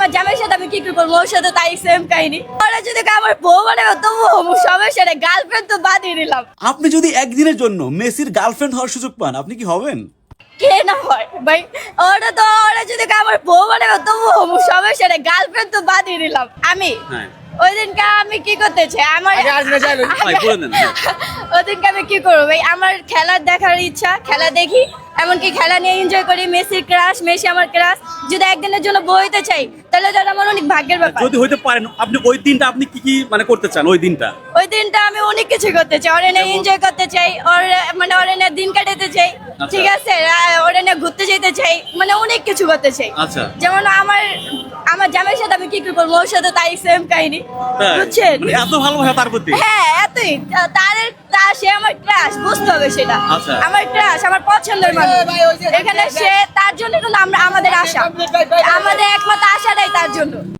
আমার জামাইয়ের সাথে আমি কি করবো, ওর সাথে তাই সেম কাহিনী। ওরা যদি আমার বউ মানে তবু সমস্যা নেই, গার্লফ্রেন্ড তো বাদই দিলাম। আপনি যদি একদিনের জন্য মেসির গার্লফ্রেন্ড হওয়ার সুযোগ পান, আপনি কি হবেন? কে না হয় ভাই, ওরা যদি আমার বউ মানে তবু সমস্যা নেই, গার্লফ্রেন্ড তো বাদই দিলাম আমি। হ্যাঁ ওই দিনকে আমি কি করতে চাই, আমার ভাই বলে দেন। ওই দিনকে আমি কি করবো ভাই, আমার খেলা দেখার ইচ্ছা, খেলা দেখি, এমনকি খেলা নিয়ে এনজয় করি। মেসির ক্রাশ, মেসি আমার ক্রাশ। যদি একদিনের জন্য বই হইতে চাই তাহলে তো আমার অনেক ভাগ্যের ব্যাপার। যদি হইতে পারেন, আপনি ওই দিনটা আপনি কি কি মানে করতে চান? ওই দিনটা ওই দিনটা আমি অনেক কিছু করতে চাই, ওরে নিয়ে এনজয় করতে চাই, ওরে নিয়ে দিন কাটাতে চাই, ঠিক আছে, ওরে নিয়ে ঘুরতে যেতে চাই, মানে অনেক কিছু করতে চাই। আচ্ছা। যেমন আমার জামাইয়ের সাথে আমি কি করবো, ওর সাথে তাই সেম কাহিনী, বুঝছেন? মানে এত ভালোবাসা তার প্রতি? হ্যাঁ, এতই। সে আমার ক্রাশ, বুঝতে হবে সেটা। আচ্ছা। আমার ক্রাশ, আমার পছন্দের মানুষ। এখানে সে, তার জন্য কিন্তু আমাদের আশা, আমাদের একমাত্র আশাটাই তার জন্য।